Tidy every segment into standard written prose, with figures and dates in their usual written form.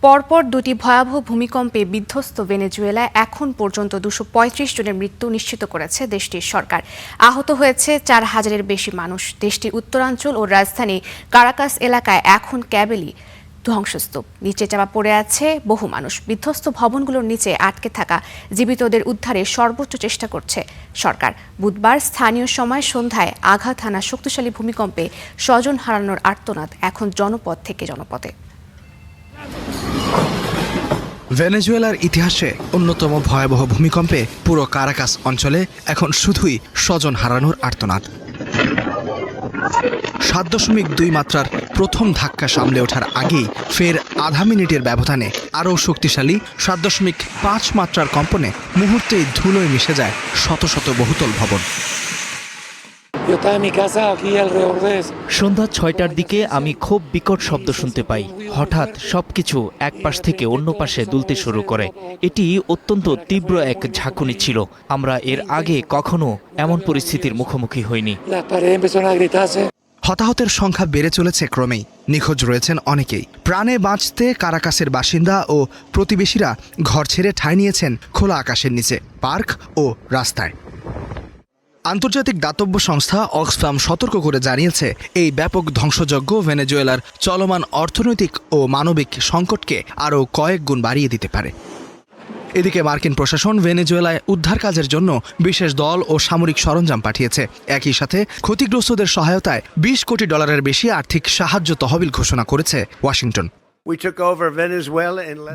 পরপর দুটি ভয়াবহ ভূমিকম্পে বিধ্বস্ত ভেনেজুয়েলায় এখন পর্যন্ত 235 জনের মৃত্যু নিশ্চিত করেছে দেশটির সরকার। আহত হয়েছে 4,000-এর বেশি মানুষ। দেশটির উত্তরাঞ্চল ও রাজধানী কারাকাস এলাকায় এখন কেবলই ধ্বংসস্তূপ। নিচে চাপা পড়ে আছে বহু মানুষ। বিধ্বস্ত ভবনগুলোর নিচে আটকে থাকা জীবিতদের উদ্ধারে সর্বোচ্চ চেষ্টা করছে সরকার। বুধবার স্থানীয় সময় সন্ধ্যায় আঘাত হানা শক্তিশালী ভূমিকম্পে স্বজন হারানোর আর্তনাদ এখন জনপদ থেকে জনপদে। ভেনেজুয়েলার ইতিহাসে অন্যতম ভয়াবহ ভূমিকম্পে পুরো কারাকাস অঞ্চলে এখন শুধুই স্বজন হারানোর আর্তনাদ। 7.2 মাত্রার প্রথম ধাক্কা সামলে ওঠার আগেই ফের আধা মিনিটের ব্যবধানে আরও শক্তিশালী 7.5 মাত্রার কম্পনে মুহূর্তেই ধুলোয় মিশে যায় শত শত বহুতল ভবন। সন্ধ্যা 6টার দিকে আমি খুব বিকট শব্দ শুনতে পাই। হঠাৎ সবকিছু এক পাশ থেকে অন্য পাশে দুলতে শুরু করে। এটি অত্যন্ত তীব্র এক ঝাঁকুনি ছিল। আমরা এর আগে কখনো এমন পরিস্থিতির মুখোমুখি হইনি। হতাহতের সংখ্যা বেড়ে চলেছে ক্রমেই। নিখোঁজ রয়েছেন অনেকেই। প্রাণে বাঁচতে কারাকাসের বাসিন্দা ও প্রতিবেশীরা ঘর ছেড়ে ঠাঁই নিয়েছেন খোলা আকাশের নিচে, পার্ক ও রাস্তায়। আন্তর্জাতিক দাতব্য সংস্থা অক্সফাম সতর্ক করে জানিয়েছে, এই ব্যাপক ধ্বংসযজ্ঞ ভেনেজুয়েলার চলমান অর্থনৈতিক ও মানবিক সংকটকে আরও কয়েক গুণ বাড়িয়ে দিতে পারে। এদিকে মার্কিন প্রশাসন ভেনেজুয়েলায় উদ্ধার কাজের জন্য বিশেষ দল ও সামরিক সরঞ্জাম পাঠিয়েছে। একই সাথে ক্ষতিগ্রস্তদের সহায়তায় $20 কোটি বেশি আর্থিক সাহায্য তহবিল ঘোষণা করেছে ওয়াশিংটন।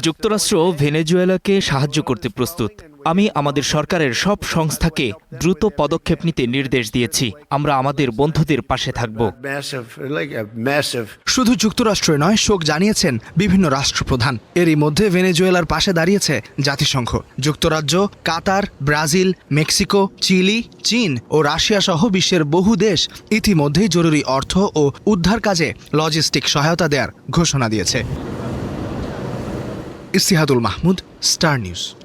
যুক্তরাষ্ট্র ভেনেজুয়েলাকে সাহায্য করতে প্রস্তুত। আমি আমাদের সরকারের সব সংস্থাকে দ্রুত পদক্ষেপ নিতে নির্দেশ দিয়েছি। আমরা আমাদের বন্ধুদের পাশে থাকব। শুধু যুক্তরাষ্ট্র নয়, শোক জানিয়েছেন বিভিন্ন রাষ্ট্রপ্রধান। এরই মধ্যে ভেনেজুয়েলার পাশে দাঁড়িয়েছে জাতিসংঘ। যুক্তরাজ্য, কাতার, ব্রাজিল, মেক্সিকো, চিলি, চীন ও রাশিয়া সহ বিশ্বের বহু দেশ ইতিমধ্যেই জরুরি অর্থ ও উদ্ধার কাজে লজিস্টিক সহায়তা দেওয়ার ঘোষণা দিয়েছে। ইস্তিহাদুল মাহমুদ, স্টার নিউজ।